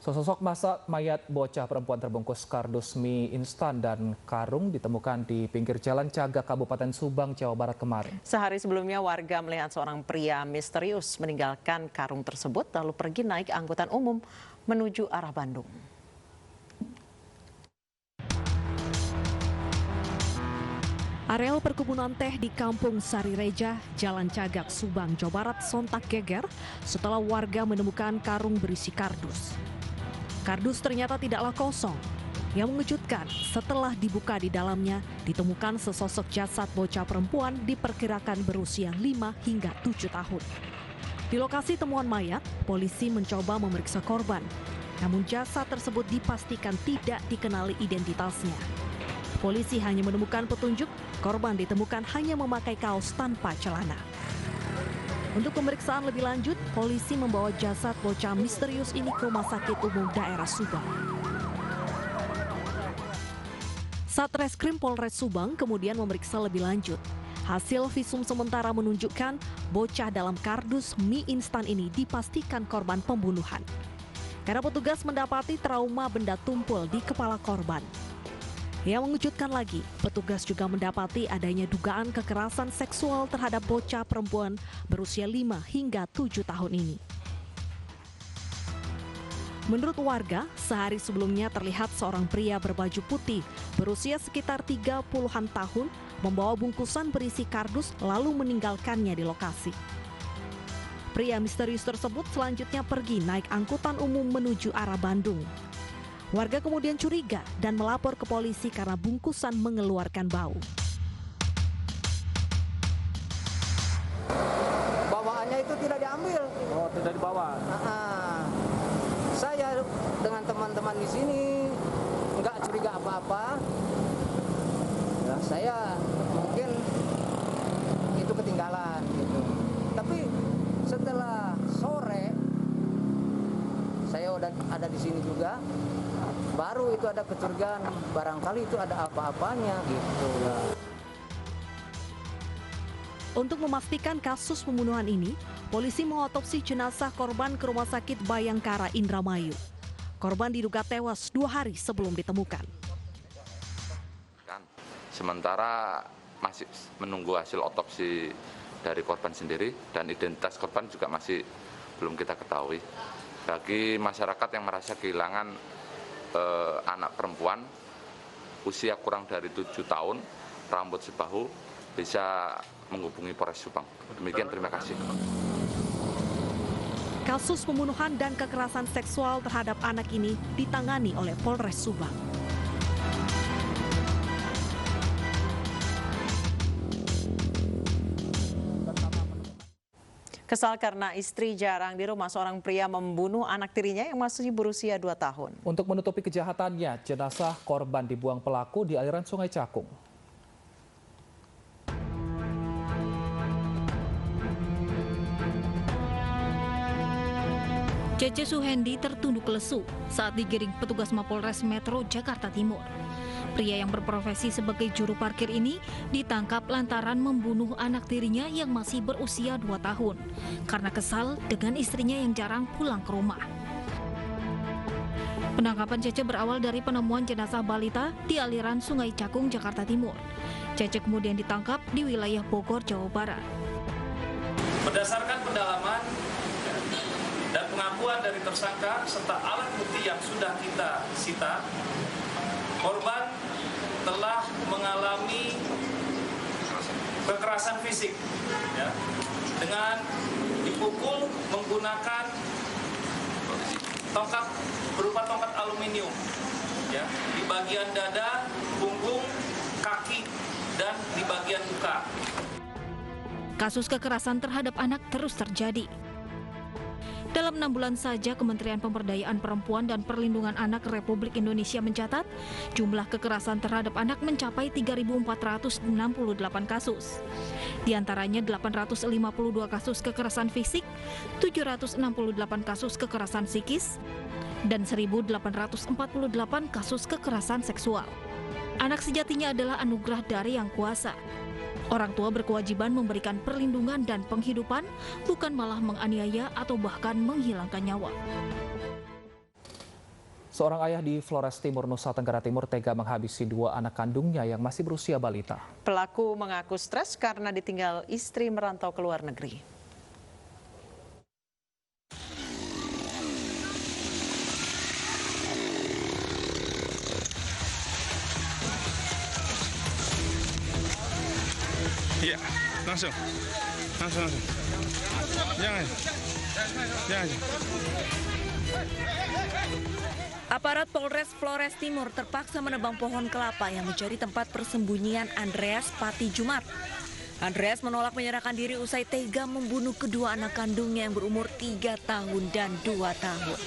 Sesosok mayat bocah perempuan terbungkus kardus mie instan dan karung ditemukan di pinggir jalan Cagak, Kabupaten Subang, Jawa Barat kemarin. Sehari sebelumnya warga melihat seorang pria misterius meninggalkan karung tersebut lalu pergi naik angkutan umum menuju arah Bandung. Areal perkebunan teh di Kampung Sarireja, Jalan Cagak, Subang, Jawa Barat sontak geger setelah warga menemukan karung berisi kardus. Kardus ternyata tidaklah kosong. Yang mengejutkan, setelah dibuka di dalamnya, ditemukan sesosok jasad bocah perempuan diperkirakan berusia 5 hingga 7 tahun. Di lokasi temuan mayat, polisi mencoba memeriksa korban. Namun jasad tersebut dipastikan tidak dikenali identitasnya. Polisi hanya menemukan petunjuk korban ditemukan hanya memakai kaos tanpa celana. Untuk pemeriksaan lebih lanjut, polisi membawa jasad bocah misterius ini ke Rumah Sakit Umum Daerah Subang. Satreskrim Polres Subang kemudian memeriksa lebih lanjut. Hasil visum sementara menunjukkan bocah dalam kardus mie instan ini dipastikan korban pembunuhan. Karena petugas mendapati trauma benda tumpul di kepala korban. Yang mengejutkan lagi, petugas juga mendapati adanya dugaan kekerasan seksual terhadap bocah perempuan berusia 5 hingga 7 tahun ini. Menurut warga, sehari sebelumnya terlihat seorang pria berbaju putih berusia sekitar 30-an tahun membawa bungkusan berisi kardus lalu meninggalkannya di lokasi. Pria misterius tersebut selanjutnya pergi naik angkutan umum menuju arah Bandung. Warga kemudian curiga dan melapor ke polisi karena bungkusan mengeluarkan bau. Bawaannya itu tidak diambil. Oh, tidak dibawa. Saya dengan teman-teman di sini nggak curiga apa-apa. Ya, saya mungkin itu ketinggalan gitu. Tapi setelah sore saya udah ada di sini juga. Baru itu ada kecurigaan, barangkali itu ada apa-apanya gitu. Untuk memastikan kasus pembunuhan ini, polisi mengotopsi jenazah korban ke Rumah Sakit Bayangkara Indramayu. Korban diduga tewas 2 hari sebelum ditemukan. Sementara masih menunggu hasil otopsi dari korban sendiri dan identitas korban juga masih belum kita ketahui. Bagi masyarakat yang merasa kehilangan anak perempuan usia kurang dari 7 tahun, rambut sebahu, bisa menghubungi Polres Subang. Demikian, terima kasih. Kasus pembunuhan dan kekerasan seksual terhadap anak ini ditangani oleh Polres Subang. Kesal karena istri jarang di rumah, seorang pria membunuh anak tirinya yang masih berusia 2 tahun. Untuk menutupi kejahatannya, jenazah korban dibuang pelaku di aliran Sungai Cakung. Cece Suhendi tertunduk lesu saat digiring petugas Mapolres Metro Jakarta Timur. Pria yang berprofesi sebagai juru parkir ini ditangkap lantaran membunuh anak tirinya yang masih berusia 2 tahun karena kesal dengan istrinya yang jarang pulang ke rumah. Penangkapan Cece berawal dari penemuan jenazah balita di aliran Sungai Cakung, Jakarta Timur. Cece kemudian ditangkap di wilayah Bogor, Jawa Barat. Berdasarkan pendalaman dan pengakuan dari tersangka serta alat bukti yang sudah kita sita, korban telah mengalami kekerasan fisik, ya, dengan dipukul menggunakan tongkat berupa tongkat aluminium, ya, di bagian dada, punggung, kaki, dan di bagian muka. Kasus kekerasan terhadap anak terus terjadi. Dalam 6 bulan saja, Kementerian Pemberdayaan Perempuan dan Perlindungan Anak Republik Indonesia mencatat jumlah kekerasan terhadap anak mencapai 3.468 kasus. Di antaranya 852 kasus kekerasan fisik, 768 kasus kekerasan psikis, dan 1.848 kasus kekerasan seksual. Anak sejatinya adalah anugerah dari Yang Kuasa. Orang tua berkewajiban memberikan perlindungan dan penghidupan, bukan malah menganiaya atau bahkan menghilangkan nyawa. Seorang ayah di Flores Timur, Nusa Tenggara Timur tega menghabisi 2 anak kandungnya yang masih berusia balita. Pelaku mengaku stres karena ditinggal istri merantau ke luar negeri. Iya, langsung. Jangan. Aparat Polres Flores Timur terpaksa menebang pohon kelapa yang menjadi tempat persembunyian Andreas Pati Jumat. Andreas menolak menyerahkan diri usai tega membunuh kedua anak kandungnya yang berumur 3 tahun dan 2 tahun.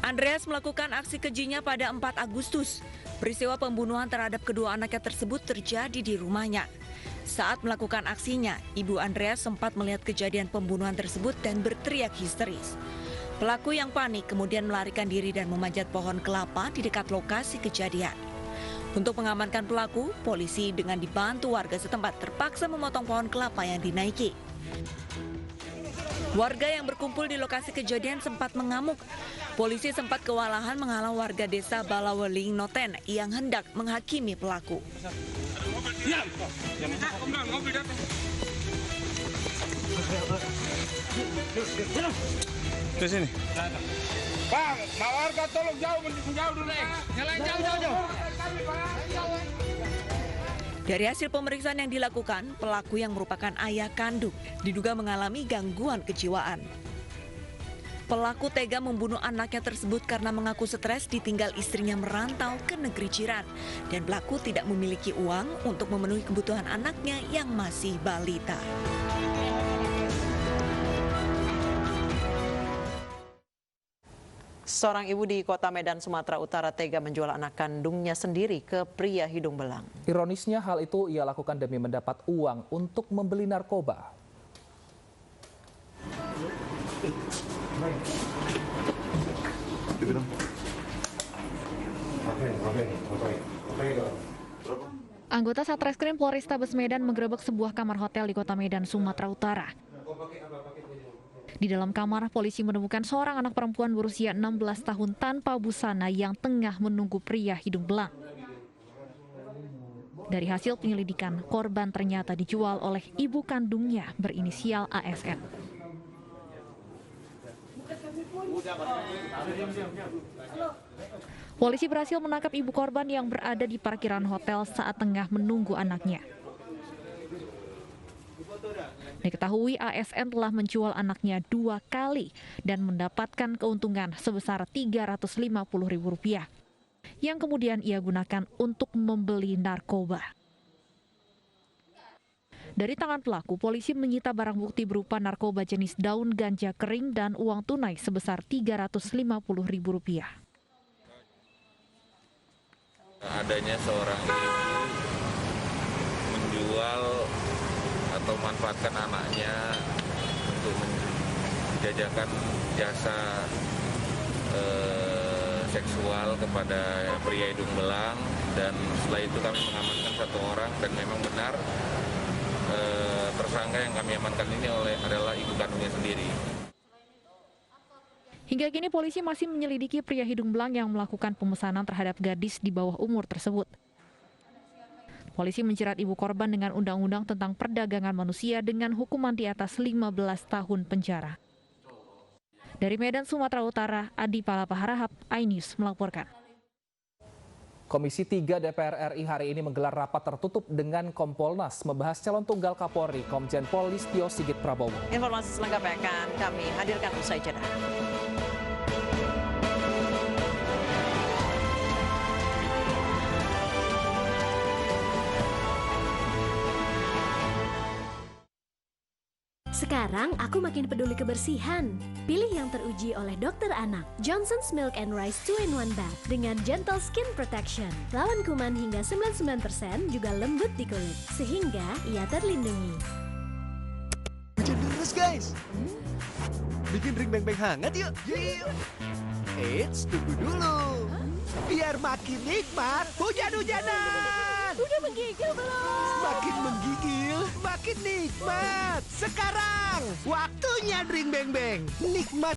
Andreas melakukan aksi kejinya pada 4 Agustus. Peristiwa pembunuhan terhadap kedua anaknya tersebut terjadi di rumahnya. Saat melakukan aksinya, ibu Andreas sempat melihat kejadian pembunuhan tersebut dan berteriak histeris. Pelaku yang panik kemudian melarikan diri dan memanjat pohon kelapa di dekat lokasi kejadian. Untuk mengamankan pelaku, polisi dengan dibantu warga setempat terpaksa memotong pohon kelapa yang dinaiki. Warga yang berkumpul di lokasi kejadian sempat mengamuk. Polisi sempat kewalahan menghalang warga desa Balaweling Noten yang hendak menghakimi pelaku. Ke sini. Bang, warga tolong jauh dulu. Jauh. Dari hasil pemeriksaan yang dilakukan, pelaku yang merupakan ayah kandung diduga mengalami gangguan kejiwaan. Pelaku tega membunuh anaknya tersebut karena mengaku stres ditinggal istrinya merantau ke negeri jiran. Dan pelaku tidak memiliki uang untuk memenuhi kebutuhan anaknya yang masih balita. Seorang ibu di Kota Medan, Sumatera Utara tega menjual anak kandungnya sendiri ke pria hidung belang. Ironisnya hal itu ia lakukan demi mendapat uang untuk membeli narkoba. Anggota Satreskrim Polrestabes Medan menggerebek sebuah kamar hotel di Kota Medan, Sumatera Utara. Di dalam kamar, polisi menemukan seorang anak perempuan berusia 16 tahun tanpa busana yang tengah menunggu pria hidung belang. Dari hasil penyelidikan, korban ternyata dijual oleh ibu kandungnya berinisial ASN. Polisi berhasil menangkap ibu korban yang berada di parkiran hotel saat tengah menunggu anaknya. Diketahui ASN telah menjual anaknya 2 kali dan mendapatkan keuntungan sebesar Rp350.000 yang kemudian ia gunakan untuk membeli narkoba. Dari tangan pelaku, polisi menyita barang bukti berupa narkoba jenis daun ganja kering dan uang tunai sebesar Rp350.000. Adanya seorang ibu menjual atau memanfaatkan anaknya untuk menjajakan jasa seksual kepada pria hidung belang, dan setelah itu kami mengamankan 1 orang dan memang benar tersangka yang kami amankan ini adalah ibu kandungnya sendiri. Hingga kini polisi masih menyelidiki pria hidung belang yang melakukan pemesanan terhadap gadis di bawah umur tersebut. Polisi menjerat ibu korban dengan undang-undang tentang perdagangan manusia dengan hukuman di atas 15 tahun penjara. Dari Medan, Sumatera Utara, Adi Palapa Harahap, iNews melaporkan. Komisi 3 DPR RI hari ini menggelar rapat tertutup dengan Kompolnas membahas calon tunggal Kapolri, Komjen Pol Listio Sigit Prabowo. Informasi selengkapnya akan kami hadirkan usai jeda. Sekarang aku makin peduli kebersihan. Pilih yang teruji oleh dokter anak, Johnson's Milk and Rice 2-in-1 Bath dengan gentle skin protection. Lawan kuman hingga 99%, juga lembut di kulit, sehingga ia terlindungi. Hujan deras guys. Bikin ring beng-beng hangat yuk. Eits, tunggu dulu. Biar makin nikmat hujan-hujanan. Udah menggigil belum? Makin menggigil, makin nikmat. Sekarang Waktunya drink beng beng. Nikmat.